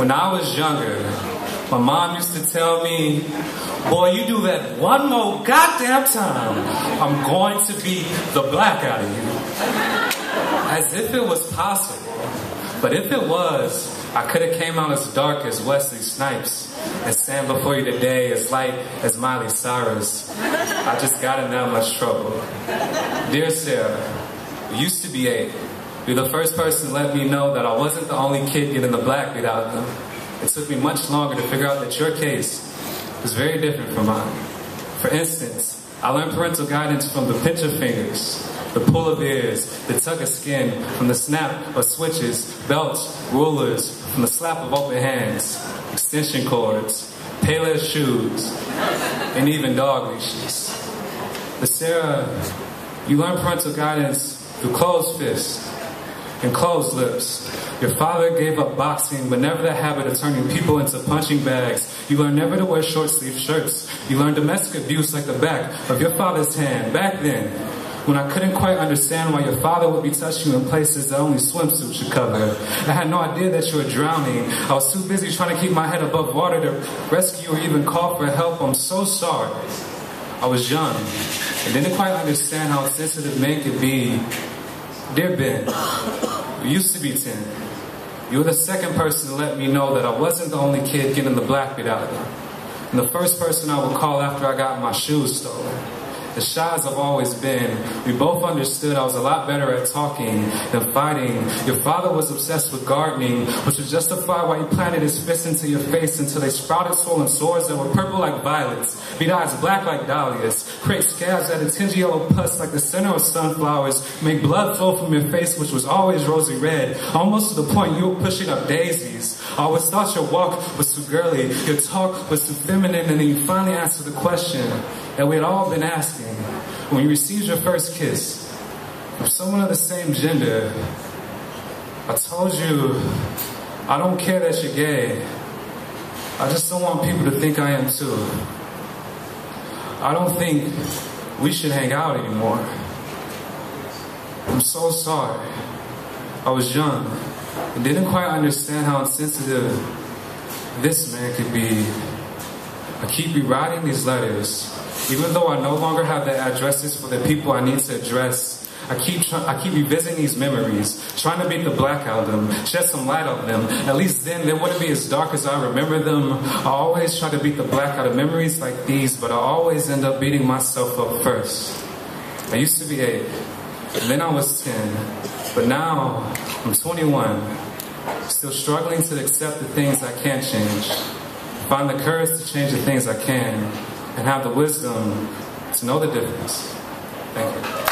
When I was younger, my mom used to tell me, boy, you do that one more goddamn time, I'm going to beat the black out of you. As if it was possible. But if it was, I could have came out as dark as Wesley Snipes and stand before you today as light as Miley Cyrus. I just got in that much trouble. Dear Sarah, you used to be 8. You're the first person to let me know that I wasn't the only kid getting the black beat out of them. It took me much longer to figure out that your case was very different from mine. For instance, I learned parental guidance from the pinch of fingers, the pull of ears, the tug of skin, from the snap of switches, belts, rulers, from the slap of open hands, extension cords, Payless shoes, and even dog leashes. But Sarah, you learned parental guidance through closed fists and closed lips. Your father gave up boxing, but never the habit of turning people into punching bags. You learned never to wear short-sleeved shirts. You learned domestic abuse like the back of your father's hand back then, when I couldn't quite understand why your father would be touching you in places that only swimsuits should cover. I had no idea that you were drowning. I was too busy trying to keep my head above water to rescue or even call for help. I'm so sorry. I was young and didn't quite understand how sensitive men could be. Dear Ben, you used to be 10. You were the second person to let me know that I wasn't the only kid getting the black beat out of them, and the first person I would call after I got my shoes stolen. As shy as I've always been, we both understood I was a lot better at talking than fighting. Your father was obsessed with gardening, which would justify why he planted his fists into your face until they sprouted swollen sores that were purple like violets, beat eyes black like dahlias, create scabs that had tingy yellow pus like the center of sunflowers, make blood flow from your face, which was always rosy red, almost to the point you were pushing up daisies. I always thought your walk was too girly, your talk was too feminine, and then you finally answered the question that we had all been asking. When you received your first kiss from someone of the same gender, I told you, I don't care that you're gay. I just don't want people to think I am too. I don't think we should hang out anymore. I'm so sorry. I was young and didn't quite understand how insensitive this man could be. I keep rewriting these letters, even though I no longer have the addresses for the people I need to address. I keep revisiting these memories, trying to beat the black out of them, shed some light on them. At least then they wouldn't be as dark as I remember them. I always try to beat the black out of memories like these, but I always end up beating myself up first. I used to be 8, and then I was 10, but now I'm 21, still struggling to accept the things I can't change, find the courage to change the things I can, and have the wisdom to know the difference. Thank you.